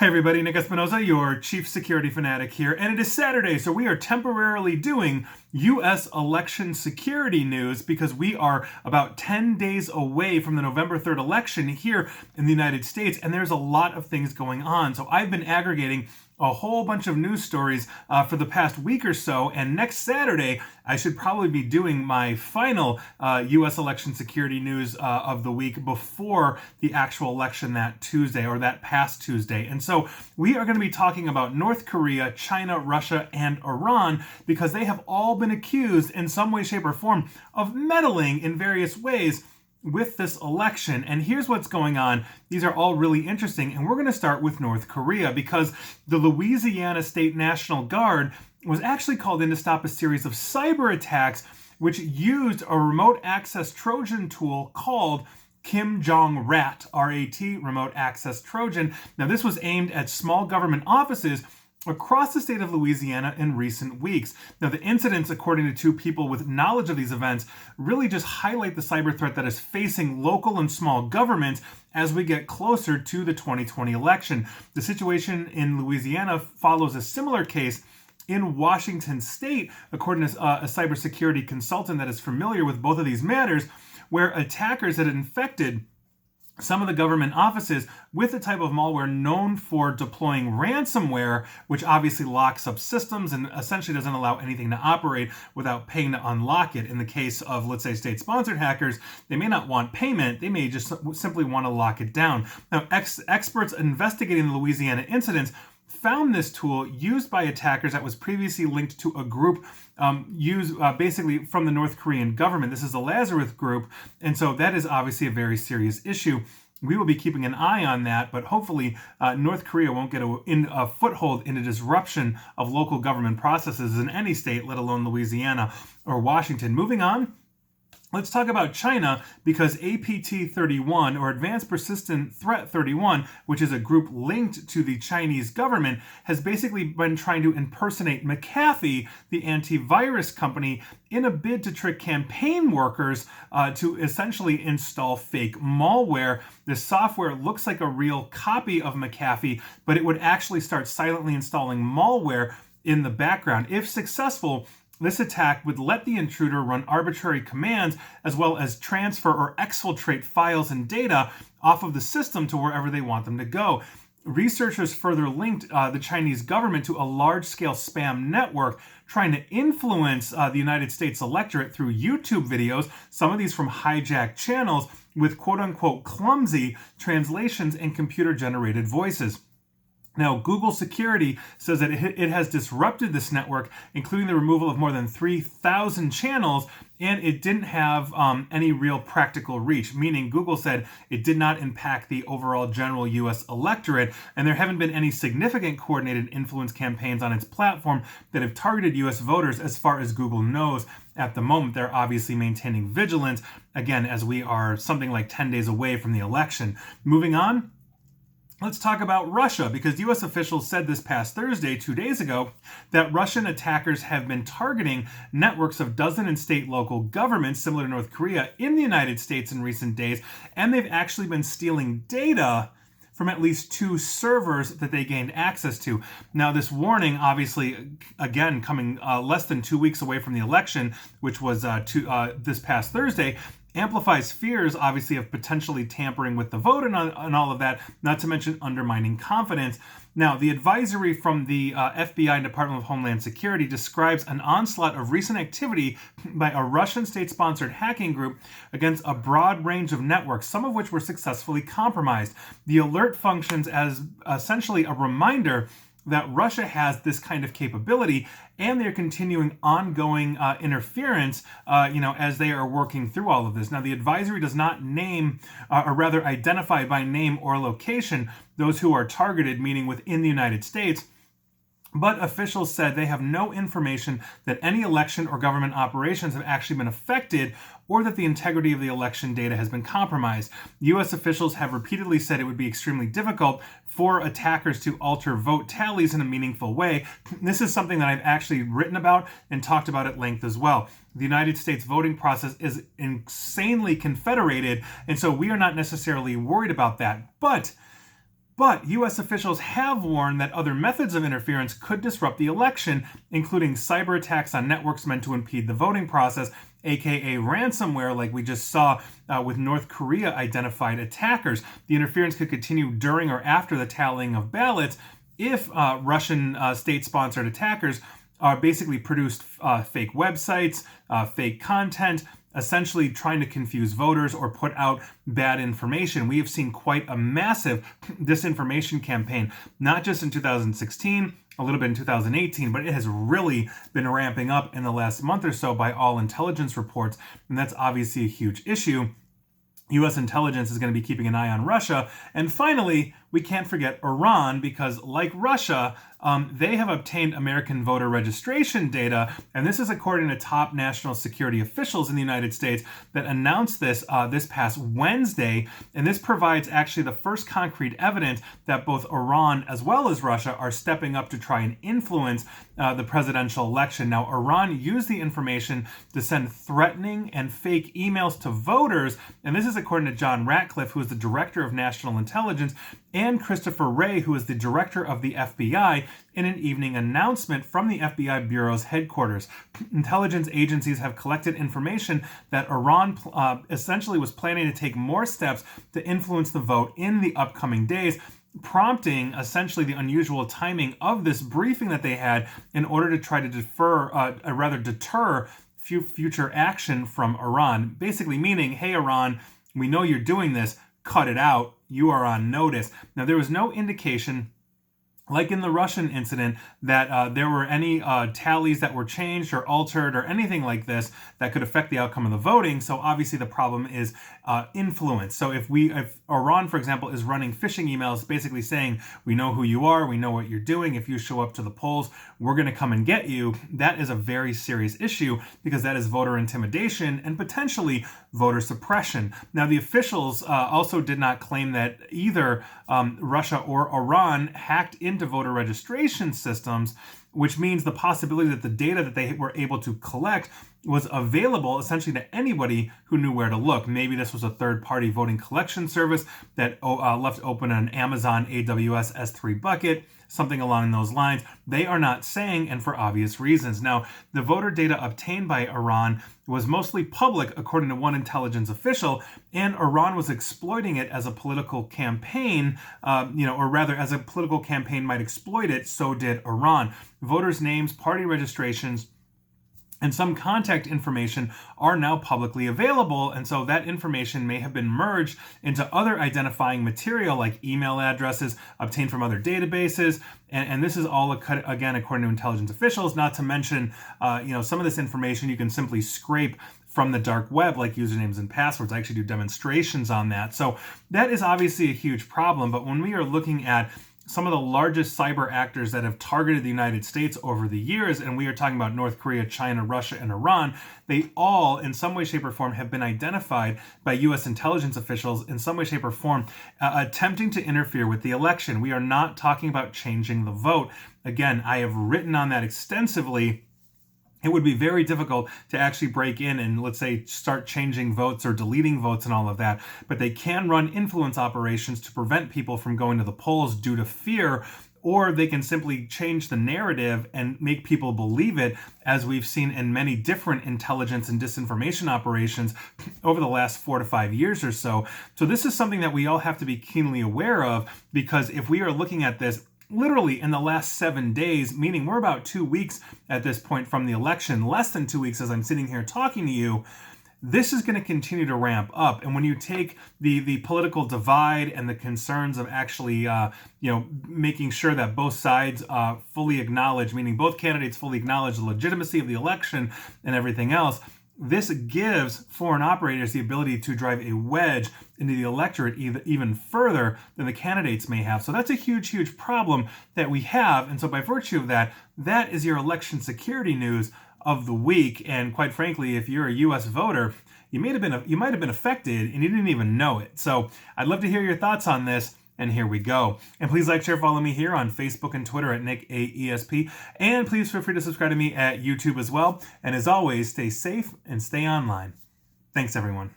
Hey everybody, Nick Espinosa, your chief security fanatic here, and it is Saturday, so we are temporarily doing U.S. election security news because we are about 10 days away from the November 3rd election here in the United States, and there's a lot of things going on. So I've been aggregating a whole bunch of news stories for the past week or so, and next Saturday I should probably be doing my final U.S. election security news of the week before the actual election that Tuesday, or that past Tuesday. And so we are going to be talking about North Korea, China, Russia, and Iran because they have all been accused in some way, shape, or form of meddling in various ways with this election. And here's what's going on. These are all really interesting. And we're going to start with North Korea because the Louisiana State National Guard was actually called in to stop a series of cyber attacks which used a remote access Trojan tool called Kim Jong Rat, R-A-T, Remote Access Trojan. Now, this was aimed at small government offices across the state of Louisiana in recent weeks. Now, the incidents, according to two people with knowledge of these events, really just highlight the cyber threat that is facing local and small governments as we get closer to the 2020 election. The situation in Louisiana follows a similar case in Washington state, according to a cybersecurity consultant that is familiar with both of these matters, where attackers had infected some of the government offices with the type of malware known for deploying ransomware, which obviously locks up systems and essentially doesn't allow anything to operate without paying to unlock it. In the case of, let's say, state-sponsored hackers, they may not want payment, they may just simply want to lock it down. Now, experts investigating the Louisiana incidents found this tool used by attackers that was previously linked to a group used basically from the North Korean government. This is the Lazarus group, and so that is obviously a very serious issue. We will be keeping an eye on that, but hopefully North Korea won't get a foothold in a disruption of local government processes in any state, let alone Louisiana or Washington. Moving on. Let's talk about China because APT-31, or Advanced Persistent Threat 31, which is a group linked to the Chinese government, has basically been trying to impersonate McAfee, the antivirus company, in a bid to trick campaign workers to essentially install fake malware. The software looks like a real copy of McAfee, but it would actually start silently installing malware in the background. If successful, this attack would let the intruder run arbitrary commands as well as transfer or exfiltrate files and data off of the system to wherever they want them to go. Researchers further linked the Chinese government to a large-scale spam network trying to influence the United States electorate through YouTube videos, some of these from hijacked channels with quote-unquote clumsy translations and computer-generated voices. Now, Google Security says that it has disrupted this network, including the removal of more than 3,000 channels, and it didn't have any real practical reach, meaning Google said it did not impact the overall general U.S. electorate, and there haven't been any significant coordinated influence campaigns on its platform that have targeted U.S. voters as far as Google knows. At the moment, they're obviously maintaining vigilance, again, as we are something like 10 days away from the election. Moving on. Let's talk about Russia, because U.S. officials said this past Thursday, 2 days ago, that Russian attackers have been targeting networks of dozen and state local governments, similar to North Korea, in the United States in recent days, and they've actually been stealing data from at least 2 servers that they gained access to. Now, this warning, obviously, again, coming less than 2 weeks away from the election, which was this past Thursday, amplifies fears, obviously, of potentially tampering with the vote and all of that, not to mention undermining confidence. Now, the advisory from the FBI and Department of Homeland Security describes an onslaught of recent activity by a Russian state-sponsored hacking group against a broad range of networks, some of which were successfully compromised. The alert functions as essentially a reminder that Russia has this kind of capability, and they're continuing ongoing interference, as they are working through all of this. Now, the advisory does not name, or rather identify by name or location, those who are targeted, meaning within the United States. But officials said they have no information that any election or government operations have actually been affected or that the integrity of the election data has been compromised. U.S. officials have repeatedly said it would be extremely difficult for attackers to alter vote tallies in a meaningful way. This is something that I've actually written about and talked about at length as well. The United States voting process is insanely confederated, and so we are not necessarily worried about that. But But U.S. officials have warned that other methods of interference could disrupt the election, including cyber attacks on networks meant to impede the voting process, aka ransomware, like we just saw with North Korea identified attackers. The interference could continue during or after the tallying of ballots if Russian state-sponsored attackers basically produced fake websites, fake content, essentially trying to confuse voters or put out bad information. We have seen quite a massive disinformation campaign, not just in 2016, a little bit in 2018, but it has really been ramping up in the last month or so by all intelligence reports, and that's obviously a huge issue. U.S. intelligence is going to be keeping an eye on Russia. And finally, we can't forget Iran, because like Russia, they have obtained American voter registration data. And this is according to top national security officials in the United States that announced this this past Wednesday. And this provides actually the first concrete evidence that both Iran as well as Russia are stepping up to try and influence the presidential election. Now, Iran used the information to send threatening and fake emails to voters. And this is according to John Ratcliffe, who is the director of national intelligence, and Christopher Wray, who is the director of the FBI, in an evening announcement from the FBI Bureau's headquarters. Intelligence agencies have collected information that Iran essentially was planning to take more steps to influence the vote in the upcoming days, prompting essentially the unusual timing of this briefing that they had in order to try to deter future action from Iran. Basically meaning, hey, Iran, we know you're doing this, cut it out, you are on notice. Now, there was no indication, like in the Russian incident, that there were any tallies that were changed or altered or anything like this that could affect the outcome of the voting. So obviously the problem is influence. So if Iran, for example, is running phishing emails basically saying, we know who you are, we know what you're doing, if you show up to the polls, we're going to come and get you, that is a very serious issue, because that is voter intimidation and potentially voter suppression. Now, the officials also did not claim that either Russia or Iran hacked into voter registration systems, which means the possibility that the data that they were able to collect was available essentially to anybody who knew where to look. Maybe this was a third-party voting collection service that left open an Amazon AWS S3 bucket, something along those lines. They are not saying, and for obvious reasons. Now, the voter data obtained by Iran was mostly public, according to one intelligence official, and Iran was exploiting it as a political campaign, or rather, as a political campaign might exploit it, so did Iran. Voters' names, party registrations, and some contact information are now publicly available, and so that information may have been merged into other identifying material like email addresses obtained from other databases, and this is all, again, according to intelligence officials, not to mention, some of this information you can simply scrape from the dark web, like usernames and passwords. I actually do demonstrations on that. So that is obviously a huge problem, but when we are looking at some of the largest cyber actors that have targeted the United States over the years, and we are talking about North Korea, China, Russia, and Iran, they all, in some way, shape, or form, have been identified by U.S. intelligence officials in some way, shape, or form, attempting to interfere with the election. We are not talking about changing the vote. Again, I have written on that extensively. It would be very difficult to actually break in and, let's say, start changing votes or deleting votes and all of that. But they can run influence operations to prevent people from going to the polls due to fear, or they can simply change the narrative and make people believe it, as we've seen in many different intelligence and disinformation operations over the last 4 to 5 years or so. So this is something that we all have to be keenly aware of, because if we are looking at this literally in the last 7 days, meaning we're about 2 weeks at this point from the election, less than 2 weeks as I'm sitting here talking to you, this is going to continue to ramp up. And when you take the political divide and the concerns of actually, making sure that both sides fully acknowledge, meaning both candidates fully acknowledge the legitimacy of the election and everything else, this gives foreign operators the ability to drive a wedge into the electorate even further than the candidates may have. So that's a huge, huge problem that we have. And so by virtue of that, that is your election security news of the week. And quite frankly, if you're a U.S. voter, you might have been affected and you didn't even know it. So I'd love to hear your thoughts on this. And here we go. And please like, share, follow me here on Facebook and Twitter at NickAESP. And please feel free to subscribe to me at YouTube as well. And as always, stay safe and stay online. Thanks, everyone.